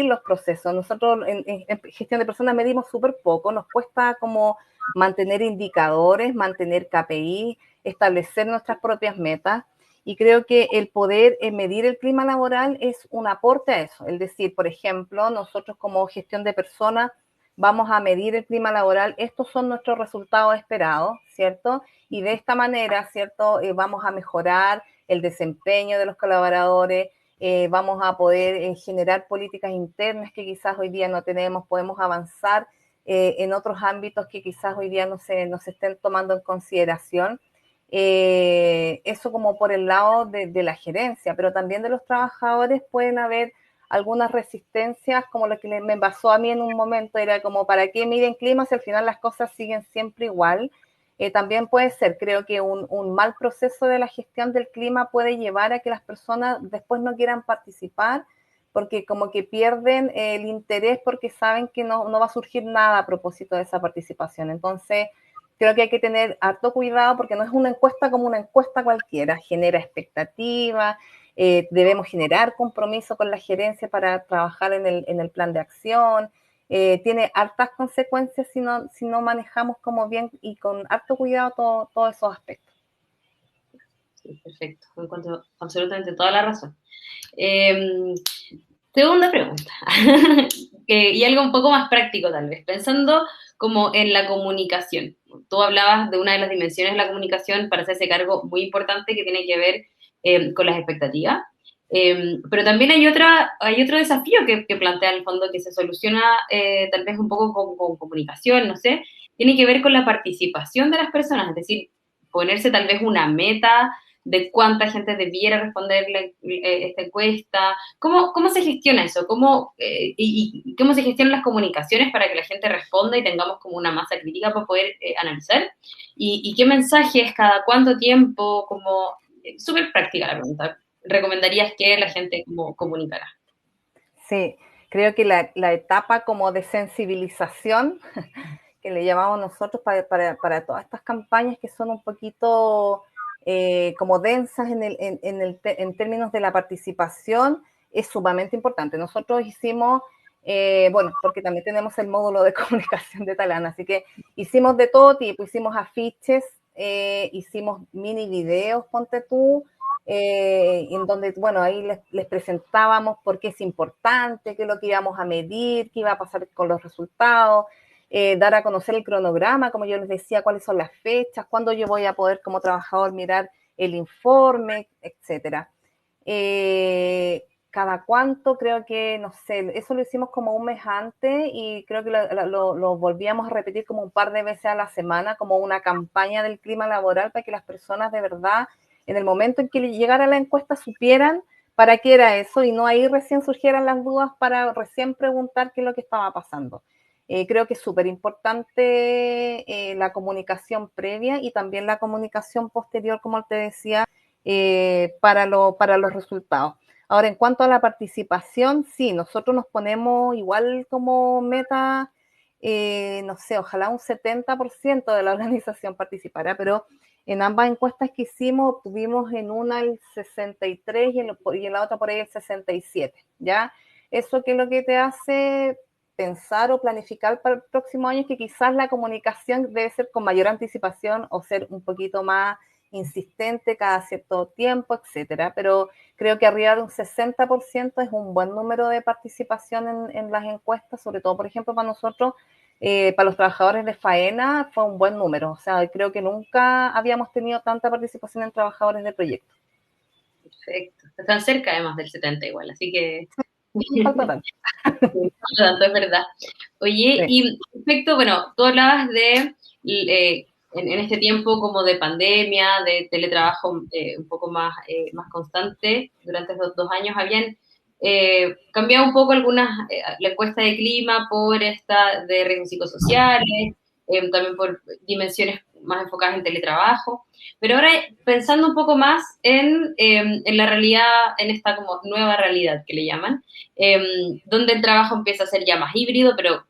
los procesos. Nosotros en gestión de personas medimos súper poco, nos cuesta como mantener indicadores, mantener KPI, establecer nuestras propias metas. Y creo que el poder medir el clima laboral es un aporte a eso. Es decir, por ejemplo, nosotros como gestión de personas vamos a medir el clima laboral, estos son nuestros resultados esperados, ¿cierto? Y de esta manera, ¿cierto? Vamos a mejorar el desempeño de los colaboradores, vamos a poder generar políticas internas que quizás hoy día no tenemos, podemos avanzar en otros ámbitos que quizás hoy día no se estén tomando en consideración. Eso como por el lado de la gerencia, pero también de los trabajadores pueden haber algunas resistencias, como lo que me pasó a mí en un momento, era como, ¿para qué miden clima si al final las cosas siguen siempre igual? También puede ser, creo que un mal proceso de la gestión del clima puede llevar a que las personas después no quieran participar, porque como que pierden el interés porque saben que no va a surgir nada a propósito de esa participación. Entonces, creo que hay que tener harto cuidado porque no es una encuesta como una encuesta cualquiera, genera expectativa, debemos generar compromiso con la gerencia para trabajar en el plan de acción, tiene hartas consecuencias si no manejamos como bien y con harto cuidado todos esos aspectos. Sí, perfecto, me encuentro absolutamente toda la razón. Segunda pregunta, y algo un poco más práctico tal vez, pensando como en la comunicación. Tú hablabas de una de las dimensiones de la comunicación para hacerse cargo muy importante que tiene que ver con las expectativas, pero también hay otro desafío que plantea en el fondo que se soluciona tal vez un poco con comunicación, no sé, tiene que ver con la participación de las personas, es decir, ponerse tal vez una meta de cuánta gente debiera responder esta encuesta. ¿Cómo se gestiona eso? ¿Y cómo se gestionan las comunicaciones para que la gente responda y tengamos como una masa crítica para poder analizar? ¿Y qué mensajes, cada cuánto tiempo? Como súper práctica la pregunta. ¿Recomendarías que la gente como comunicara? Sí, creo que la etapa como de sensibilización que le llamamos nosotros para todas estas campañas que son un poquito como densas en términos de la participación, es sumamente importante. Nosotros hicimos, bueno, porque también tenemos el módulo de comunicación de Talana, así que hicimos de todo tipo, hicimos afiches, hicimos mini videos, ponte tú, en donde, bueno, ahí les presentábamos por qué es importante, qué es lo que íbamos a medir, qué iba a pasar con los resultados, dar a conocer el cronograma, como yo les decía, cuáles son las fechas, cuándo yo voy a poder como trabajador mirar el informe, etcétera. Cada cuánto, creo que, no sé, eso lo hicimos como un mes antes y creo que lo volvíamos a repetir como un par de veces a la semana, como una campaña del clima laboral para que las personas de verdad, en el momento en que llegara la encuesta, supieran para qué era eso y no ahí recién surgieran las dudas para recién preguntar qué es lo que estaba pasando. Creo que es súper importante la comunicación previa y también la comunicación posterior, como te decía, para los resultados. Ahora, en cuanto a la participación, sí, nosotros nos ponemos igual como meta, no sé, ojalá un 70% de la organización participara, pero en ambas encuestas que hicimos, tuvimos en una el 63 y en la otra por ahí el 67, ¿ya? Eso que es lo que te hace pensar o planificar para el próximo año es que quizás la comunicación debe ser con mayor anticipación o ser un poquito más insistente cada cierto tiempo, etcétera. Pero creo que arriba de un 60% es un buen número de participación en las encuestas, sobre todo, por ejemplo, para nosotros, para los trabajadores de faena, fue un buen número. O sea, creo que nunca habíamos tenido tanta participación en trabajadores de proyecto. Perfecto. Están cerca además del 70 igual, así que No falta tanto. tanto, es verdad. Oye, Sí. y respecto, bueno, tú hablabas de, en este tiempo como de pandemia, de teletrabajo un poco más, más constante, durante estos 2 años, habían cambiado un poco la encuesta de clima por esta de riesgos psicosociales, también por dimensiones más enfocadas en teletrabajo, pero ahora pensando un poco más en la realidad, en esta como nueva realidad que le llaman, donde el trabajo empieza a ser ya más híbrido, pero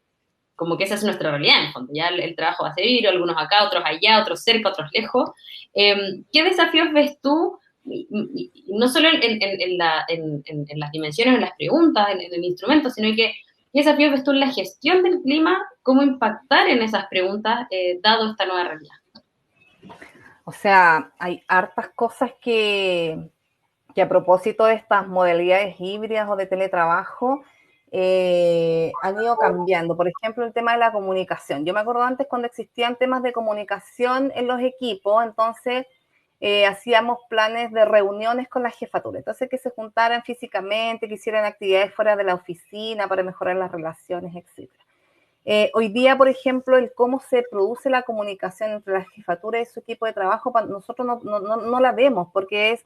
como que esa es nuestra realidad en el fondo, ya el trabajo va a ser híbrido, algunos acá, otros allá, otros cerca, otros lejos. ¿Qué desafíos ves tú, no solo en las dimensiones, en las preguntas, en el instrumento, sino que qué desafíos ves tú en la gestión del clima, cómo impactar en esas preguntas, dado esta nueva realidad? O sea, hay hartas cosas que a propósito de estas modalidades híbridas o de teletrabajo, han ido cambiando. Por ejemplo, el tema de la comunicación. Yo me acuerdo antes cuando existían temas de comunicación en los equipos, entonces hacíamos planes de reuniones con la jefatura. Entonces, que se juntaran físicamente, que hicieran actividades fuera de la oficina para mejorar las relaciones, etcétera. Hoy día, por ejemplo, el cómo se produce la comunicación entre la jefatura y su equipo de trabajo, nosotros no la vemos porque es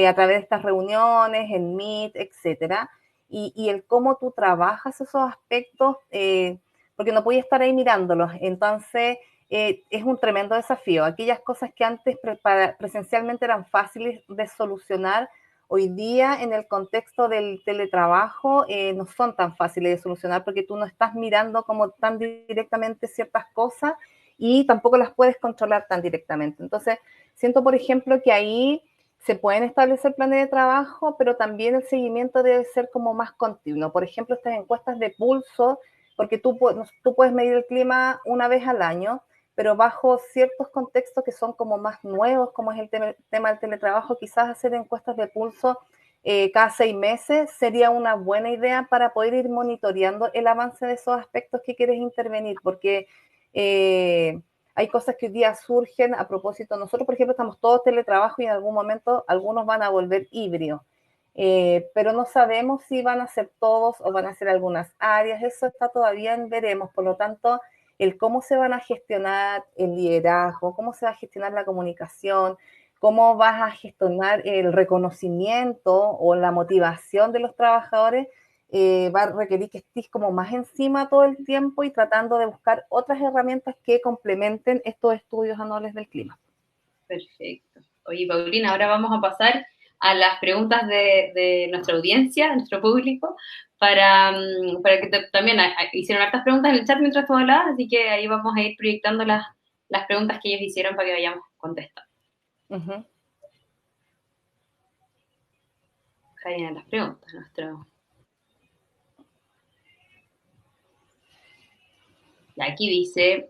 a través de estas reuniones, en Meet, etcétera, y el cómo tú trabajas esos aspectos, porque no puedes estar ahí mirándolos. Entonces, es un tremendo desafío. Aquellas cosas que antes presencialmente eran fáciles de solucionar, hoy día en el contexto del teletrabajo no son tan fáciles de solucionar porque tú no estás mirando como tan directamente ciertas cosas y tampoco las puedes controlar tan directamente. Entonces, siento, por ejemplo, que ahí se pueden establecer planes de trabajo, pero también el seguimiento debe ser como más continuo. Por ejemplo, estas encuestas de pulso, porque tú puedes medir el clima una vez al año, pero bajo ciertos contextos que son como más nuevos, como es el tema del teletrabajo, quizás hacer encuestas de pulso cada 6 meses sería una buena idea para poder ir monitoreando el avance de esos aspectos que quieres intervenir, porque hay cosas que hoy día surgen a propósito. Nosotros, por ejemplo, estamos todos teletrabajo y en algún momento algunos van a volver híbridos. Pero no sabemos si van a ser todos o van a ser algunas áreas, eso está todavía en veremos, por lo tanto, el cómo se van a gestionar el liderazgo, cómo se va a gestionar la comunicación, cómo vas a gestionar el reconocimiento o la motivación de los trabajadores, va a requerir que estés como más encima todo el tiempo y tratando de buscar otras herramientas que complementen estos estudios anuales del clima. Perfecto. Oye, Paulina, ahora vamos a pasar a las preguntas de nuestra audiencia, de nuestro público, para que también hicieron hartas preguntas en el chat mientras tú hablabas, así que ahí vamos a ir proyectando las preguntas que ellos hicieron para que vayamos contestando. Uh-huh. Ahí vienen las preguntas, nuestro... Y aquí dice,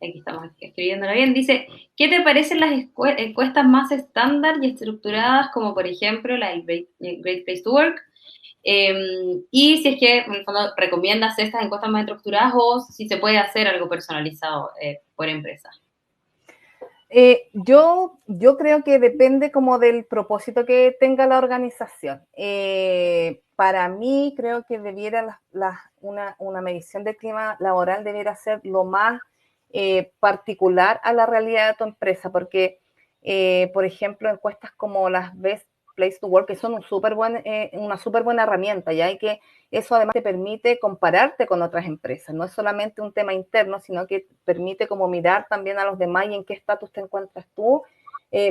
aquí estamos escribiéndolo bien, dice, ¿qué te parecen las encuestas más estándar y estructuradas, como por ejemplo la del Great Place to Work? Y si es que, en el fondo, recomiendas estas encuestas más estructuradas o si se puede hacer algo personalizado por empresa. Yo creo que depende como del propósito que tenga la organización. Para mí creo que debiera una medición de clima laboral debiera ser lo más particular a la realidad de tu empresa, porque, por ejemplo, encuestas como las Best Place to Work, que son una súper buena herramienta, ya hay que eso además te permite compararte con otras empresas, no es solamente un tema interno, sino que permite como mirar también a los demás y en qué estatus te encuentras tú.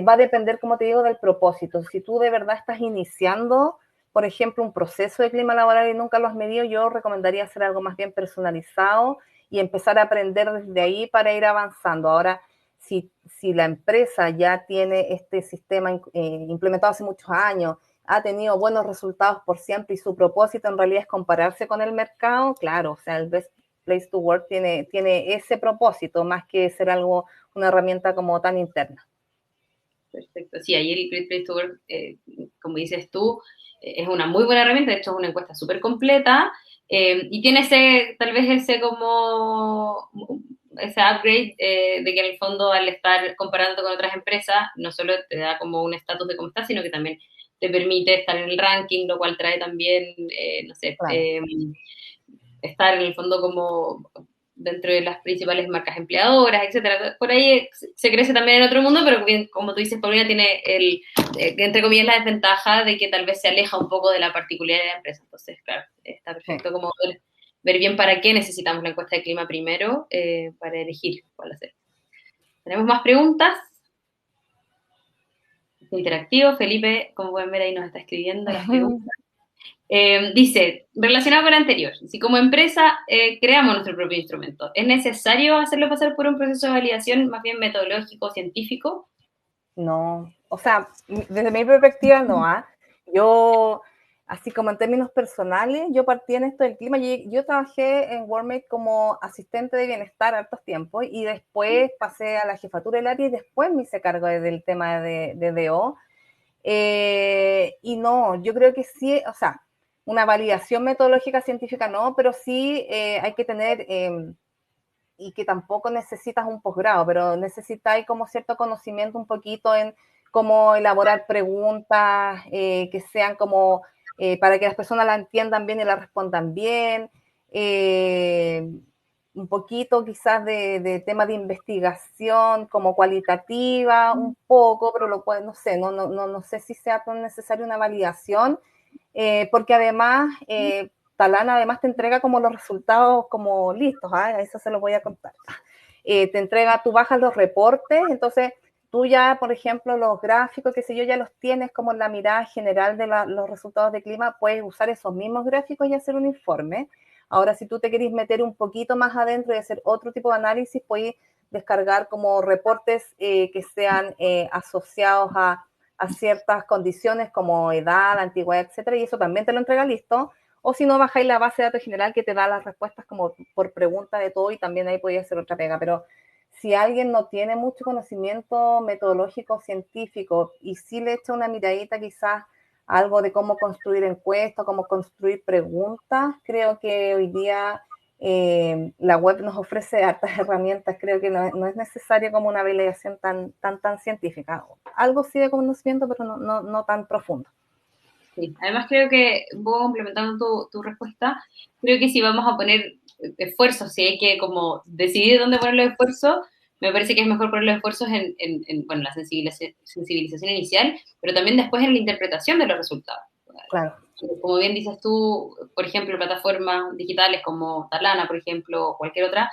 Va a depender, como te digo, del propósito. Si tú de verdad estás iniciando, por ejemplo, un proceso de clima laboral y nunca lo has medido, yo recomendaría hacer algo más bien personalizado y empezar a aprender desde ahí para ir avanzando. Ahora, si la empresa ya tiene este sistema implementado hace muchos años, ha tenido buenos resultados por siempre y su propósito en realidad es compararse con el mercado, claro, o sea, el Best Place to Work tiene ese propósito más que ser algo, una herramienta como tan interna. Perfecto. Sí, ahí el Great Place to Work, como dices tú, es una muy buena herramienta, de hecho es una encuesta súper completa y tiene tal vez ese upgrade de que en el fondo al estar comparando con otras empresas, no solo te da como un estatus de cómo estás, sino que también te permite estar en el ranking, lo cual trae también, no sé, Claro. estar en el fondo como dentro de las principales marcas empleadoras, etcétera. Por ahí se crece también en otro mundo, pero bien, como tú dices, Paulina tiene entre comillas, la desventaja de que tal vez se aleja un poco de la particularidad de la empresa. Entonces, claro, está perfecto como ver bien para qué necesitamos la encuesta de clima primero para elegir cuál hacer. Tenemos más preguntas. Interactivo, Felipe, como pueden ver ahí nos está escribiendo las preguntas. Dice, relacionado con lo anterior, si como empresa creamos nuestro propio instrumento, ¿es necesario hacerlo pasar por un proceso de validación más bien metodológico, científico? No, o sea, desde mi perspectiva no, yo, así como en términos personales, yo partí en esto del clima, yo trabajé en WorldMate como asistente de bienestar hartos tiempos y después pasé a la jefatura del área y después me hice cargo del tema de DO. Y no, yo creo que sí, o sea, una validación metodológica científica no, pero sí hay que tener, y que tampoco necesitas un posgrado, pero necesitáis como cierto conocimiento un poquito en cómo elaborar preguntas que sean como para que las personas la entiendan bien y la respondan bien. Un poquito quizás de tema de investigación como cualitativa, un poco, pero lo puede, no sé, no sé si sea tan necesaria una validación, porque además Talana además te entrega como los resultados como listos, eso se los voy a contar. Te entrega, tú bajas los reportes, entonces tú ya, por ejemplo, los gráficos, qué sé yo, ya los tienes como en la mirada general de los resultados de clima, puedes usar esos mismos gráficos y hacer un informe. Ahora, si tú te querés meter un poquito más adentro y hacer otro tipo de análisis, puedes descargar como reportes que sean asociados a ciertas condiciones como edad, antigüedad, etcétera, y eso también te lo entrega listo. O si no, bajáis la base de datos general que te da las respuestas como por pregunta de todo y también ahí podía hacer otra pega. Pero si alguien no tiene mucho conocimiento metodológico, científico y sí le echa una miradita quizás algo de cómo construir encuestas, cómo construir preguntas, creo que hoy día la web nos ofrece hartas herramientas. Creo que no es necesario como una validación tan científica. Algo sí de conocimiento, pero no tan profundo. Sí. Además creo que, un poco complementando tu respuesta, creo que si vamos a poner esfuerzos, si hay que como decidir dónde poner los esfuerzos, me parece que es mejor poner los esfuerzos bueno, la sensibilización inicial, pero también después en la interpretación de los resultados. Claro. Como bien dices tú, por ejemplo, plataformas digitales como Talana, por ejemplo, o cualquier otra,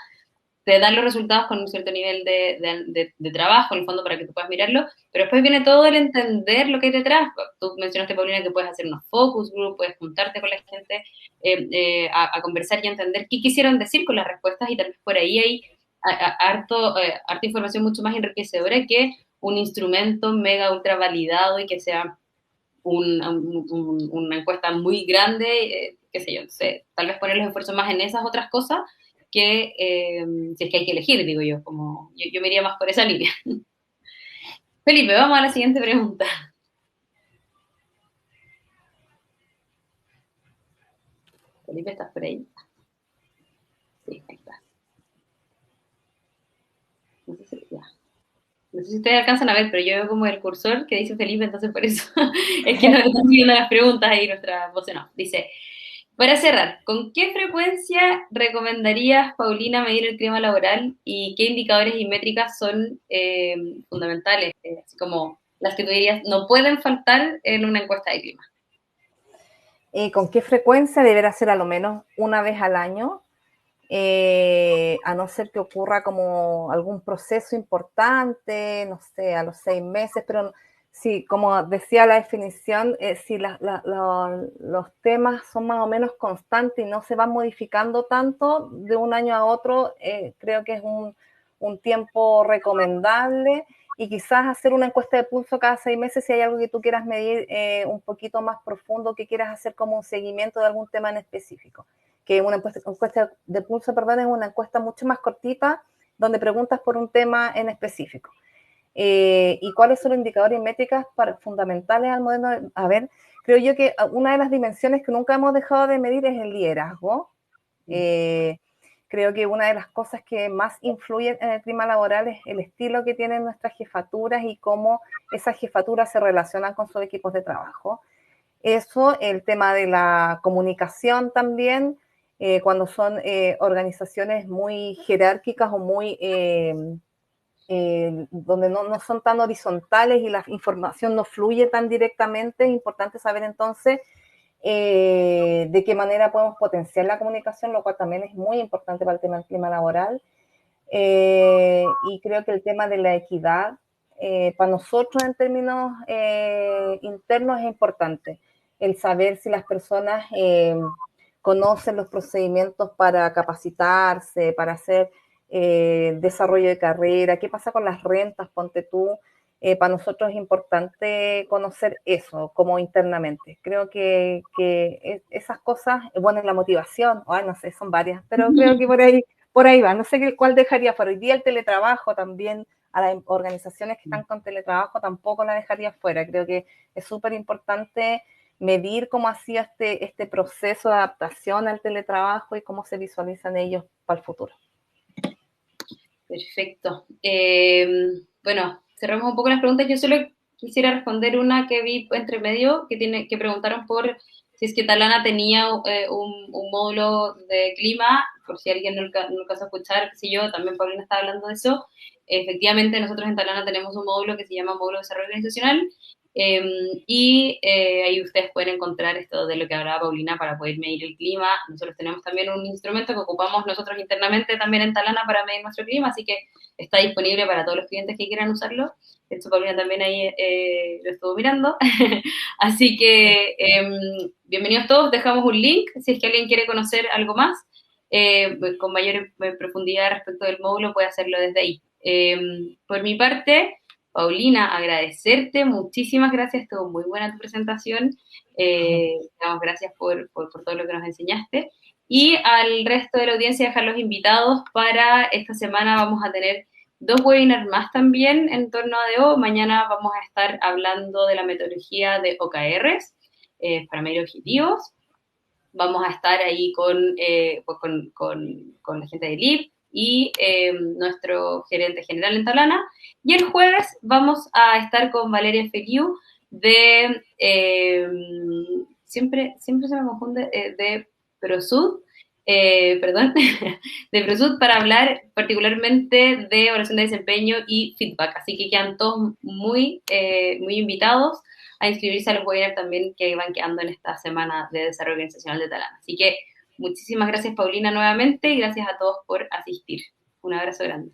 te dan los resultados con un cierto nivel de trabajo, en el fondo, para que tú puedas mirarlo, pero después viene todo el entender lo que hay detrás. Tú mencionaste, Paulina, que puedes hacer unos focus group, puedes juntarte con la gente a conversar y a entender qué quisieron decir con las respuestas, y tal vez por ahí hay harta información mucho más enriquecedora que un instrumento mega ultra validado y que sea una encuesta muy grande, qué sé yo, tal vez poner los esfuerzos más en esas otras cosas que si es que hay que elegir, digo yo, como yo me iría más por esa línea. Felipe, vamos a la siguiente pregunta. Felipe, ¿estás por ahí? Sí, ahí está. No sé si, ya. No sé si ustedes alcanzan a ver, pero yo veo como el cursor que dice Felipe, entonces por eso es que nos están siguiendo las preguntas ahí nuestra voz no. Dice, para cerrar, ¿con qué frecuencia recomendarías, Paulina, medir el clima laboral y qué indicadores y métricas son fundamentales, así como las que tú dirías no pueden faltar en una encuesta de clima? ¿Con qué frecuencia? Deberá ser a lo menos una vez al año, a no ser que ocurra como algún proceso importante, no sé, a los 6 meses, pero sí, como decía la definición, si los temas son más o menos constantes y no se van modificando tanto de un año a otro, creo que es un tiempo recomendable. Y quizás hacer una encuesta de pulso cada 6 meses si hay algo que tú quieras medir un poquito más profundo, que quieras hacer como un seguimiento de algún tema en específico. Que una encuesta de pulso, perdón, es una encuesta mucho más cortita, donde preguntas por un tema en específico. ¿Y cuáles son los indicadores y métricas fundamentales al modelo? A ver, creo yo que una de las dimensiones que nunca hemos dejado de medir es el liderazgo. Creo que una de las cosas que más influyen en el clima laboral es el estilo que tienen nuestras jefaturas y cómo esas jefaturas se relacionan con sus equipos de trabajo. Eso, el tema de la comunicación también, cuando son organizaciones muy jerárquicas o muy donde no son tan horizontales y la información no fluye tan directamente, es importante saber entonces de qué manera podemos potenciar la comunicación, lo cual también es muy importante para el tema del clima laboral. Y creo que el tema de la equidad, para nosotros en términos internos es importante. El saber si las personas conocen los procedimientos para capacitarse, para hacer desarrollo de carrera, qué pasa con las rentas, ponte tú. Para nosotros es importante conocer eso como internamente. Creo que esas cosas, bueno, la motivación, ay, no sé, son varias, pero creo que por ahí va. No sé cuál dejaría fuera. Hoy día el teletrabajo también, a las organizaciones que están con teletrabajo tampoco la dejaría fuera. Creo que es súper importante medir cómo ha sido este proceso de adaptación al teletrabajo y cómo se visualizan ellos para el futuro. Perfecto. Bueno, cerramos un poco las preguntas. Yo solo quisiera responder una que vi entre medio, que preguntaron por si es que Talana tenía un módulo de clima, por si alguien no alcanzó a escuchar, qué sé yo, también Paulina estaba hablando de eso. Efectivamente, nosotros en Talana tenemos un módulo que se llama Módulo de Desarrollo Organizacional, ahí ustedes pueden encontrar esto de lo que hablaba Paulina para poder medir el clima. Nosotros tenemos también un instrumento que ocupamos nosotros internamente también en Talana para medir nuestro clima, así que está disponible para todos los clientes que quieran usarlo. De hecho, Paulina también ahí lo estuvo mirando. Así que bienvenidos todos, dejamos un link si es que alguien quiere conocer algo más con mayor profundidad respecto del módulo, puede hacerlo desde ahí. Por mi parte, Paulina, agradecerte, muchísimas gracias, estuvo muy buena tu presentación, damos gracias por todo lo que nos enseñaste, y al resto de la audiencia dejar los invitados para esta semana. Vamos a tener 2 webinars más también en torno a ADO. Mañana vamos a estar hablando de la metodología de OKRs para medir objetivos. Vamos a estar ahí pues con la gente de LIP y nuestro gerente general en Talana. Y el jueves vamos a estar con Valeria Feliu de, siempre se me confunde, de Prosud, perdón, de Prosud, para hablar particularmente de evaluación de desempeño y feedback. Así que quedan todos muy invitados a inscribirse a los webinars también que van quedando en esta semana de desarrollo organizacional de Talana. Así que muchísimas gracias, Paulina, nuevamente, y gracias a todos por asistir. Un abrazo grande.